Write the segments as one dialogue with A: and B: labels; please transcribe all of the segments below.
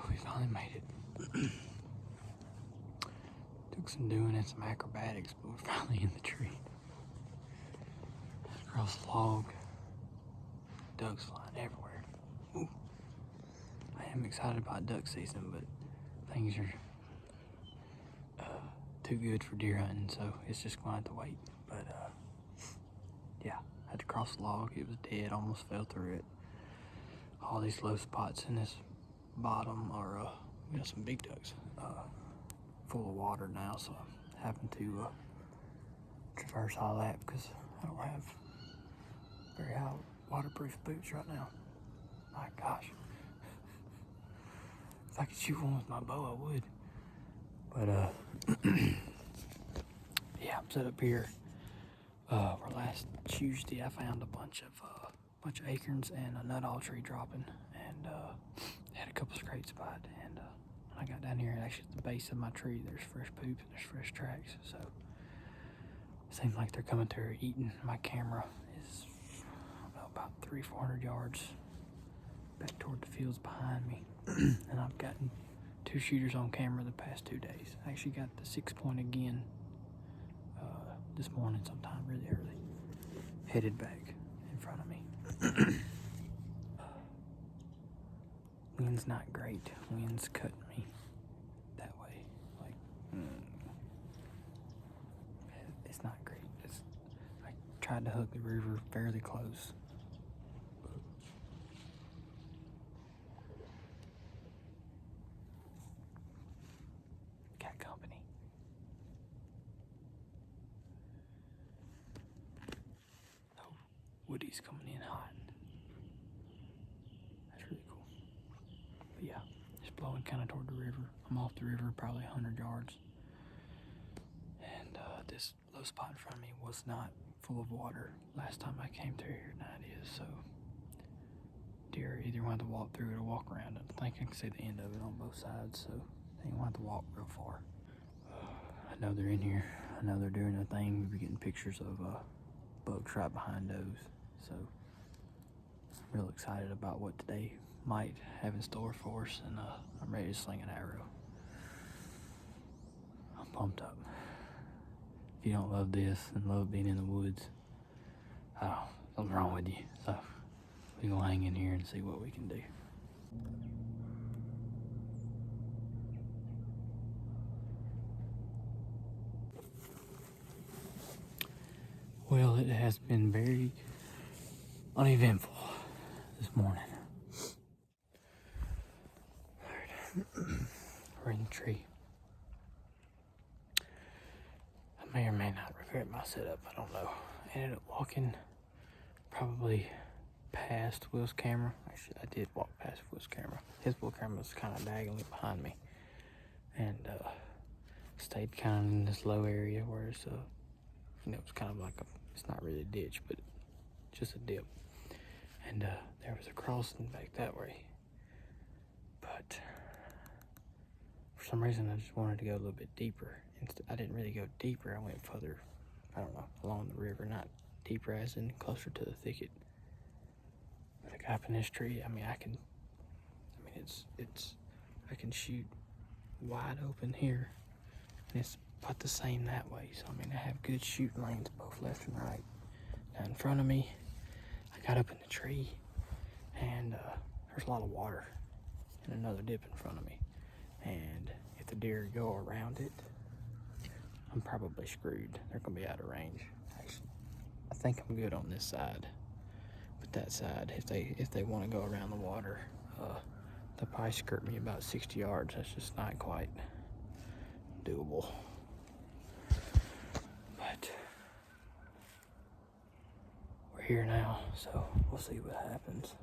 A: we finally made it. Took some doing and some acrobatics, but we're finally in the tree. Across the log. Ducks flying everywhere. Ooh. I am excited about duck season, but things are too good for deer hunting, so it's just going to have to wait. But yeah, I had to cross the log. It was dead, almost fell through it. All these low spots in this bottom are, we got some big ducks full of water now, so I'm having to traverse all that because I don't have very high waterproof boots right now. My gosh. If I could shoot one with my bow, I would. But yeah, I'm set up here. Where last Tuesday I found a bunch of acorns and a nut tree dropping, and had a couple scrapes by it. And when I got down here, actually at the base of my tree, there's fresh poop and there's fresh tracks. So it seems like they're coming through eating. My camera is about 300-400 yards back toward the fields behind me, and I've gotten 2 shooters on camera the past 2 days. I actually got the 6-point again this morning sometime really early. Headed back in front of me. Wind's not great. Wind's cutting me that way. Like, it's not great. I tried to hook the river fairly close. Got company. Oh, Woody's coming in hot. That's really cool. But yeah, just blowing kind of toward the river. I'm off the river probably 100 yards. And this low spot in front of me was not full of water last time I came through here, now it is. So deer either want to walk through it or walk around it. I think I can see the end of it on both sides, so they want to walk real far. I know they're in here. I know they're doing their thing. We're getting pictures of bugs right behind those. So I'm real excited about what today might have in store for us, and I'm ready to sling an arrow. I'm pumped up. If you don't love this and love being in the woods, something's wrong with you. So we're gonna hang in here and see what we can do. Well, it has been very uneventful this morning. We're in the tree. I may or may not regret my setup, I don't know. I ended up walking probably past Will's camera. Actually, I did walk past Will's camera. His Will camera was kind of diagonally behind me. And stayed kind of in this low area where it's, it's kind of like it's not really a ditch, but just a dip. And there was a crossing back that way. But for some reason, I just wanted to go a little bit deeper. I didn't really go deeper. I went further, I don't know, along the river, not deeper as in closer to the thicket. But I got up in this tree. I can shoot wide open here, and it's about the same that way. So I have good shooting lanes both left and right. Now in front of me, I got up in the tree, and there's a lot of water and another dip in front of me. And if the deer go around it, I'm probably screwed. They're gonna be out of range. Actually, I think I'm good on this side, but that side, if they want to go around the water, they'll probably skirt me about 60 yards. That's just not quite doable. But we're here now, so we'll see what happens.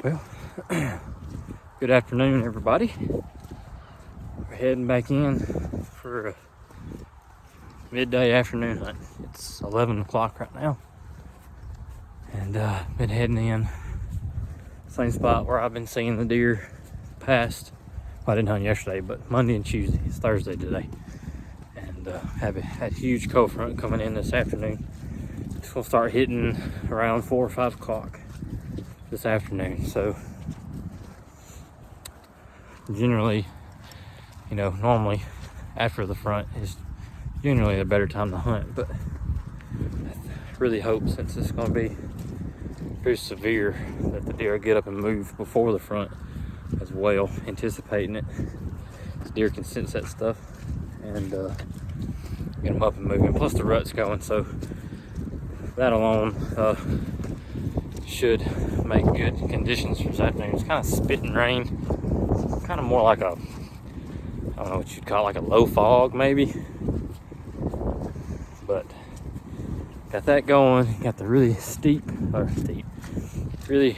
A: Well, good afternoon, everybody. We're heading back in for a midday afternoon hunt. It's 11 o'clock right now, and been heading in same spot where I've been seeing the deer past. Well, I didn't hunt yesterday, but Monday and Tuesday. It's Thursday today, and had a huge cold front coming in this afternoon. It's gonna start hitting around 4 or 5 o'clock this afternoon. So generally, normally after the front is generally a better time to hunt, but I really hope, since it's going to be pretty severe, that the deer get up and move before the front as well, anticipating it. This deer can sense that stuff and get them up and moving. Plus the rut's going, so that alone should make good conditions for this afternoon. It's kind of spitting rain, kind of more like a, I don't know what you'd call it, like a low fog maybe. But got that going. Got the really really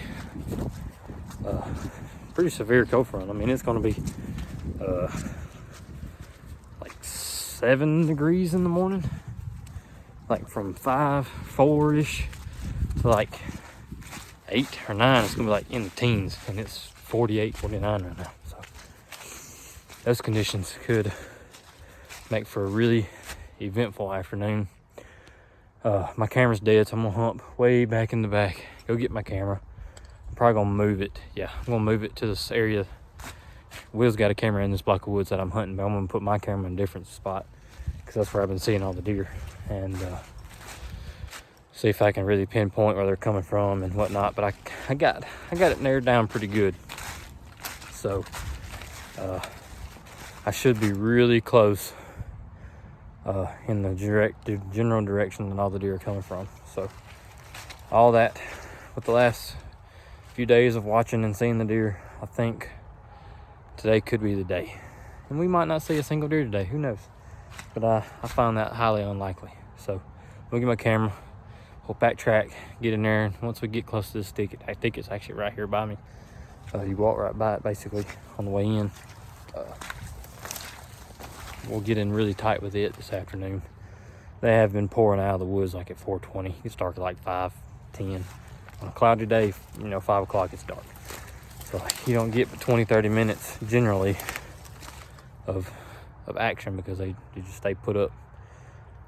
A: pretty severe cold front. I mean, it's going to be like 7 degrees in the morning, like from 4-ish to like 8 or 9. It's going to be like in the teens, and it's 48, 49 right now. So those conditions could make for a really eventful afternoon. My camera's dead, so I'm gonna hump way back in the back, go get my camera. I'm probably gonna move it. Yeah, I'm gonna move it to this area. Will's got a camera in this block of woods that I'm hunting, but I'm gonna put my camera in a different spot because that's where I've been seeing all the deer, and see if I can really pinpoint where they're coming from and whatnot. But I got it narrowed down pretty good, so I should be really close in the general direction that all the deer are coming from. So all that, with the last few days of watching and seeing the deer, I think today could be the day. And we might not see a single deer today, who knows? But I find that highly unlikely. So we'll get my camera, we'll backtrack, get in there, and once we get close to this thicket, I think it's actually right here by me. You walk right by it basically on the way in. We'll get in really tight with it this afternoon. They have been pouring out of the woods like at 4:20. It's dark at like 5:10. On a cloudy day, 5 o'clock it's dark. So you don't get but 20-30 minutes generally of action because they just stay put up.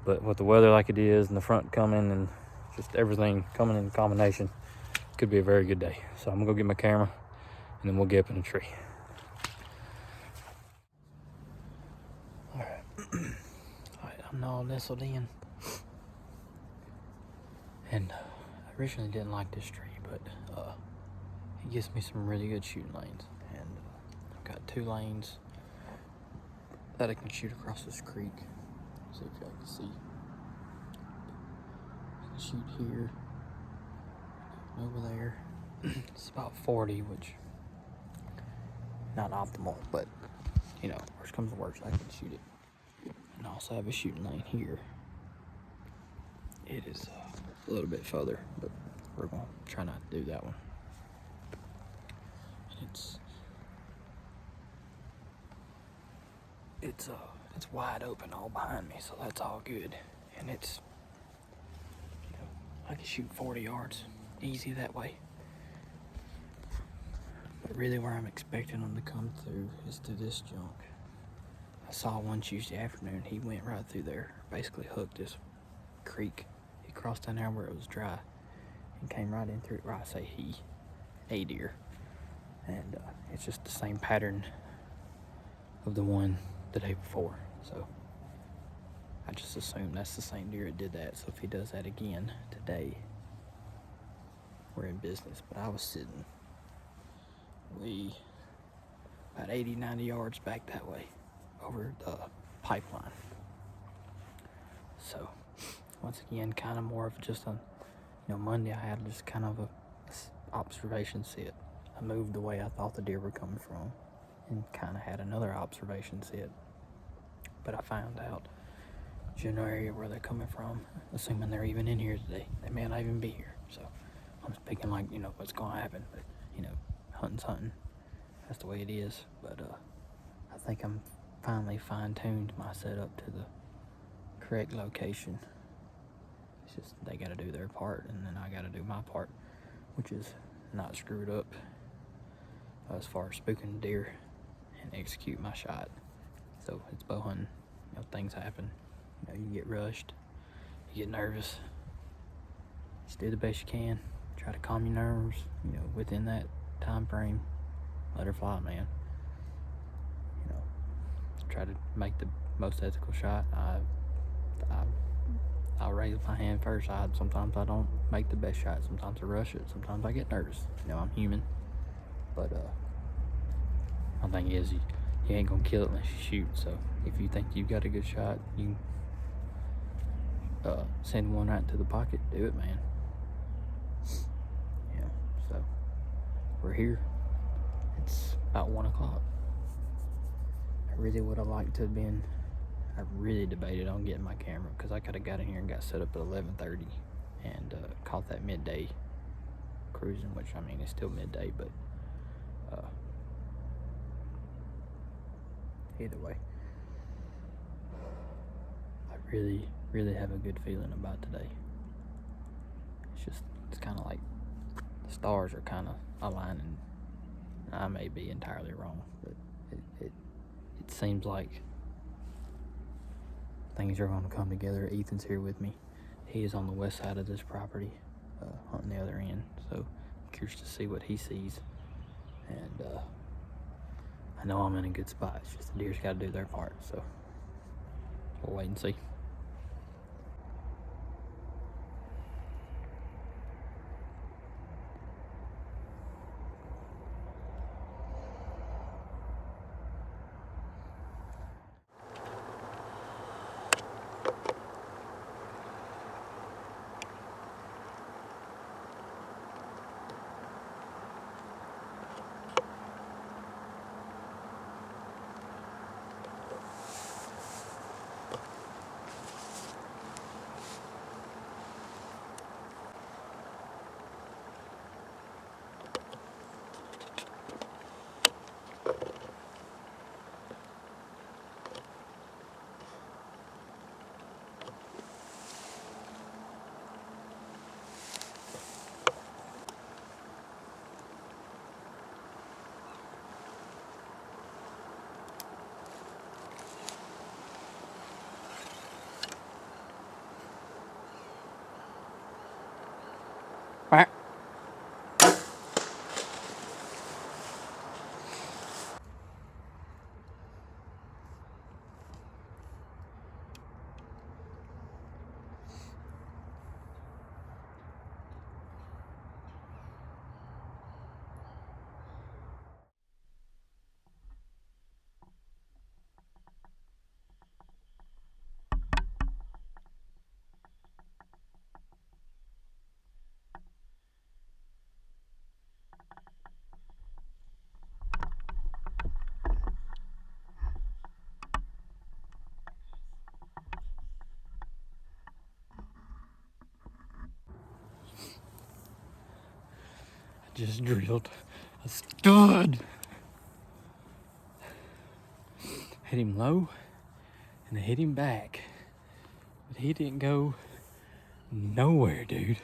A: But with the weather like it is and the front coming and just everything coming in combination, could be a very good day. So I'm gonna go get my camera and then we'll get up in a tree. Alright, I'm all nestled in. And I originally didn't like this tree, but it gives me some really good shooting lanes. And I've got 2 lanes that I can shoot across this creek. See if y'all can see. I can shoot here, over there. It's about 40, which not optimal, but worst comes to worst, I can shoot it. And I also have a shooting lane here. It is a little bit further, but we're gonna try not to do that one. It's wide open all behind me, so that's all good. And it's, I can shoot 40 yards easy that way. But really where I'm expecting them to come through is through this junk. I saw one Tuesday afternoon, he went right through there, basically hooked this creek. He crossed down there where it was dry and came right in through it, right, I say he, a deer. And it's just the same pattern of the one the day before. So I just assume that's the same deer that did that. So if he does that again today, we're in business. But I was sitting about 80-90 yards back that way over the pipeline. So once again, kind of more of just a, Monday I had just kind of a observation sit. I moved the way I thought the deer were coming from and kind of had another observation sit. But I found out general area where they're coming from, assuming they're even in here today. They may not even be here. So I'm speaking like, what's going to happen. But you know, hunting's hunting. That's the way it is. But I think I'm finally fine-tuned my setup to the correct location. It's just they got to do their part, and then I got to do my part, which is not screwed up as far as spooking deer and execute my shot. So it's bow hunting. You know, things happen. You know, you get rushed, you get nervous. Just do the best you can. Try to calm your nerves. You know, within that time frame, let her fly, man. You know, try to make the most ethical shot. I'll raise my hand first. Sometimes I don't make the best shot. Sometimes I rush it. Sometimes I get nervous. You know, I'm human. But my thing is, you ain't gonna kill it unless you shoot. So if you think you've got a good shot, you send one right into the pocket. Do it, man. Yeah. So we're here. It's about 1 o'clock. I really would have liked to have been. I really debated on getting my camera because I could have got in here and got set up at 11:30 and caught that midday cruising, which I mean it's still midday, but either way, I really have a good feeling about today. It's kind of like the stars are kind of aligning. I may be entirely wrong, but it seems like things are going to come together. Ethan's here with me. He is on the west side of this property, hunting the other end. So I'm curious to see what he sees. And I know I'm in a good spot. It's just the deer's got to do their part. So we'll wait and see. Quack. Just drilled a stud. Hit him low and I hit him back. But he didn't go nowhere, dude.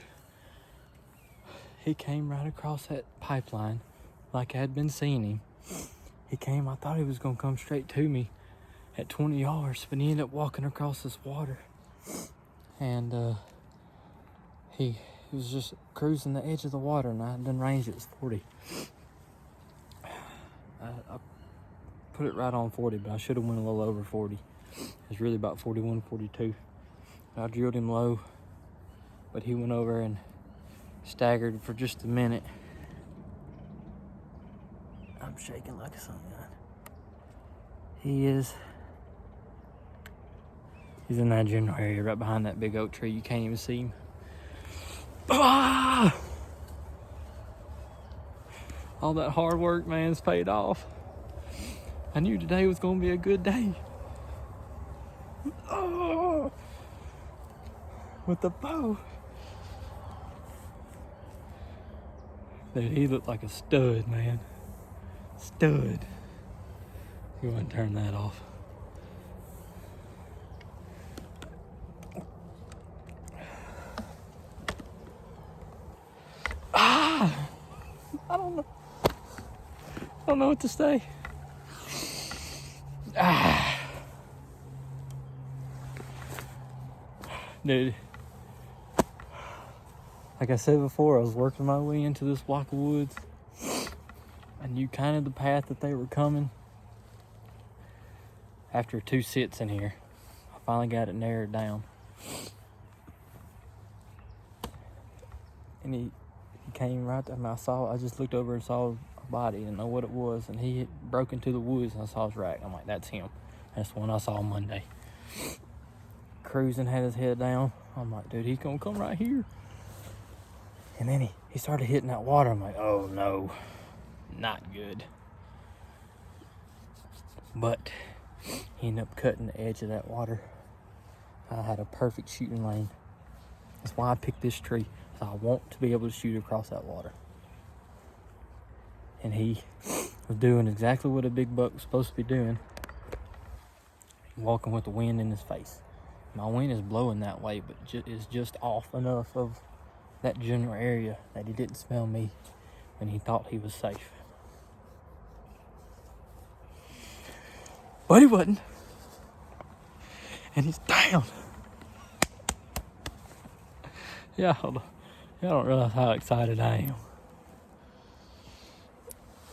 A: He came right across that pipeline like I had been seeing him. He came, I thought he was gonna come straight to me at 20 yards, but he ended up walking across this water. And he was just cruising the edge of the water, and I had done range it was 40. I put it right on 40, but I should have went a little over 40. It's really about 41, 42. I drilled him low, but he went over and staggered for just a minute. I'm shaking like a sun gun. He's in that general area right behind that big oak tree. You can't even see him. Ah! All that hard work, man's paid off. I knew today was going to be a good day. Oh! With the bow. Dude, he looked like a stud, man. Stud. You want to turn that off. I don't know. I don't know what to say. Dude. Like I said before, I was working my way into this block of woods. I knew kind of the path that they were coming. After 2 sits in here, I finally got it narrowed down. And he came right there, and I just looked over and saw a body, didn't know what it was, and he broke into the woods, and I saw his rack. I'm like, that's him. That's the one I saw Monday. Cruising, had his head down. I'm like, dude, he's gonna come right here. And then he started hitting that water. I'm like, oh no, not good. But he ended up cutting the edge of that water. I had a perfect shooting lane. That's why I picked this tree. So I want to be able to shoot across that water. And he was doing exactly what a big buck was supposed to be doing. Walking with the wind in his face. My wind is blowing that way, but it's just off enough of that general area that he didn't smell me when he thought he was safe. But he wasn't. And he's down. Y'all don't realize how excited I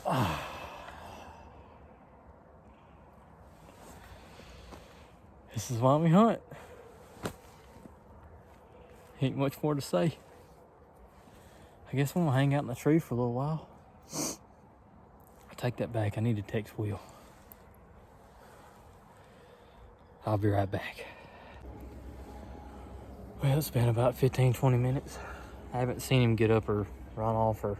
A: am. This is why we hunt. Ain't much more to say. I guess I'm gonna hang out in the tree for a little while. I take that back. I need to text Will. I'll be right back. Well, it's been about 15-20 minutes. I haven't seen him get up or run off or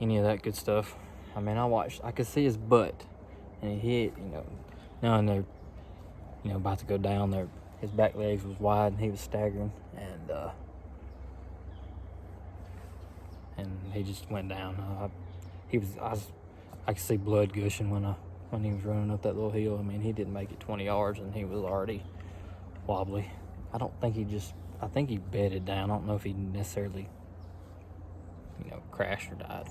A: any of that good stuff. I mean, I could see his butt, and he hit, now and they're, about to go down there. His back legs was wide, and he was staggering, and he just went down. I could see blood gushing when he was running up that little hill. I mean, he didn't make it 20 yards, and he was already wobbly. I think he bedded down. I don't know if he necessarily, crashed or died.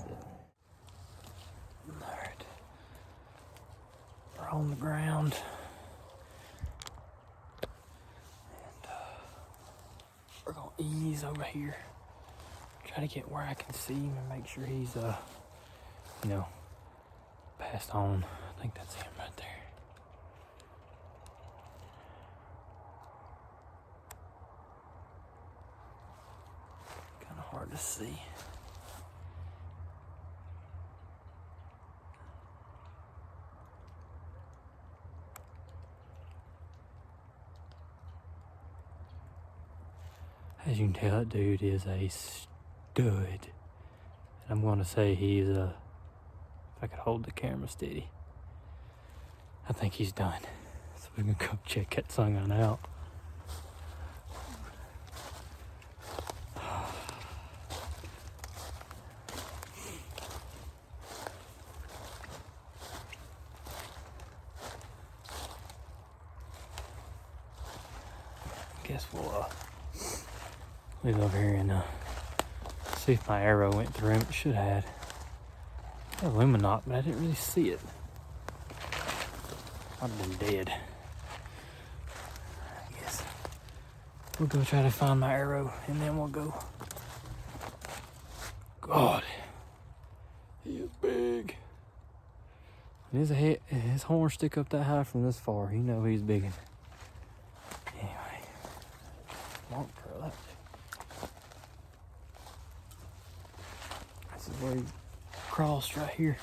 A: All right. We're on the ground. And we're going to ease over here. Try to get where I can see him and make sure he's, passed on. I think that's him right there. Kind of hard to see. As you can tell, that dude is a stud. And I'm going to say he's if I could hold the camera steady, I think he's done. So we're going to go check that sun out. Guess we'll leave over here and see if my arrow went through him. It should have. Had Luminot, but I didn't really see it. I'd have been dead. I guess we'll go try to find my arrow, and then we'll go. God, he is big. When his horns stick up that high from this far, you know he's big. Anyway, won't curl up. This is where he crossed right here.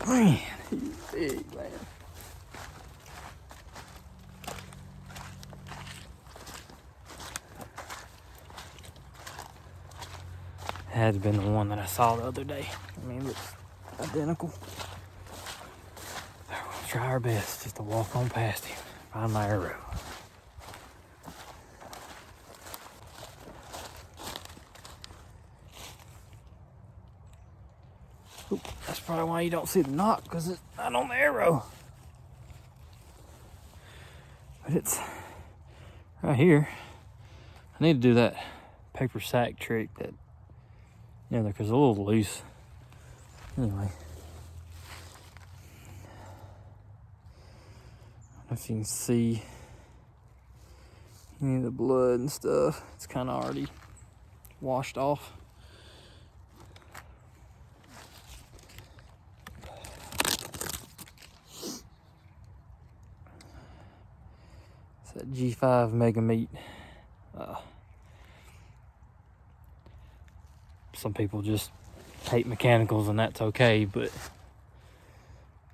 A: Man, he's big, man. Had to been the one that I saw the other day. I mean, it looks identical. We'll try our best just to walk on past him, find my arrow. Oop, that's probably why you don't see the knock, because it's not on the arrow. But it's right here. I need to do that paper sack trick that, you know, because it's a little loose. Anyway. I don't know if you can see any of the blood and stuff. It's kind of already washed off. It's that G5 Mega Meat. Some people just hate mechanicals, and that's okay, but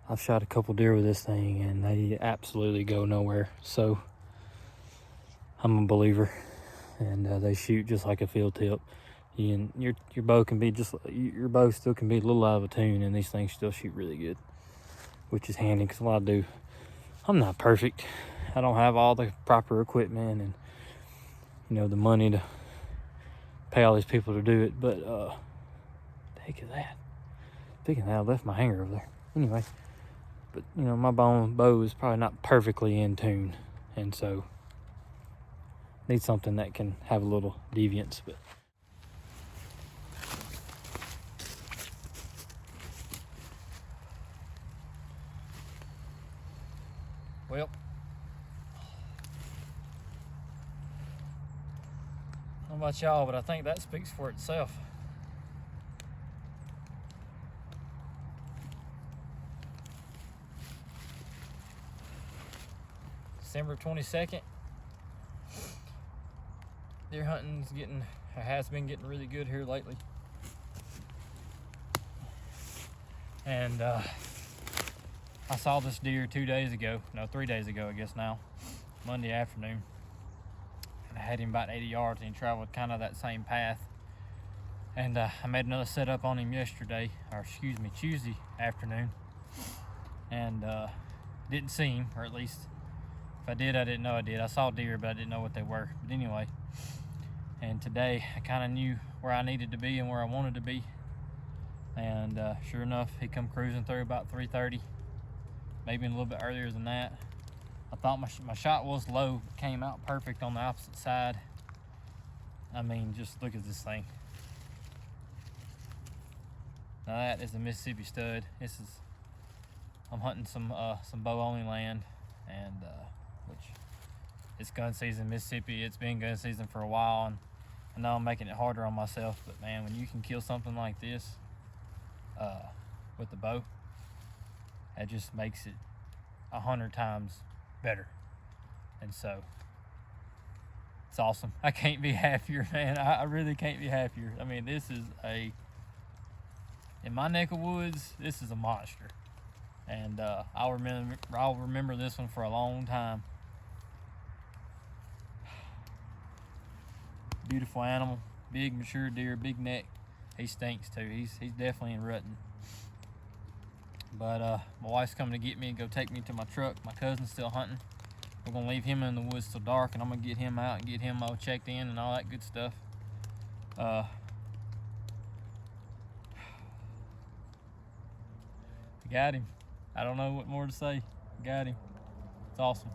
A: I've shot a couple deer with this thing and they absolutely go nowhere. So I'm a believer, and they shoot just like a field tip. And your bow can be your bow still can be a little out of a tune, and these things still shoot really good, which is handy because I'm not perfect. I don't have all the proper equipment and, you know, the money to pay all these people to do it. But the heck is that? Speaking of that, I left my hanger over there. Anyway, but you know, my bow is probably not perfectly in tune, and so need something that can have a little deviance. But well, I don't know about y'all, but I think that speaks for itself. December 22nd. Deer hunting's has been getting really good here lately. And I saw this deer 3 days ago, I guess now, Monday afternoon. And I had him about 80 yards, and he traveled kind of that same path. And I made another setup on him Tuesday afternoon. And didn't see him, or at least if I did, I didn't know I did. I saw deer, but I didn't know what they were. But anyway, and today I kind of knew where I needed to be and where I wanted to be. And sure enough, he come cruising through about 3:30, maybe a little bit earlier than that. I thought my shot was low, came out perfect on the opposite side. I mean, just look at this thing. Now that is a Mississippi stud. I'm hunting some bow only land, and which it's gun season in Mississippi. It's been gun season for a while, and I know I'm making it harder on myself, but man, when you can kill something like this with the bow, that just makes it 100 times better. And so it's awesome. I can't be happier, man. I really can't be happier. I mean, this is in my neck of woods, this is a monster. And I'll remember this one for a long time. Beautiful animal, big mature deer, big neck. He stinks too. He's definitely in rutting. But my wife's coming to get me and go take me to my truck. My cousin's still hunting. We're gonna leave him in the woods till dark, and I'm gonna get him out and get him all checked in and all that good stuff. Got him. I don't know what more to say. Got him. It's awesome.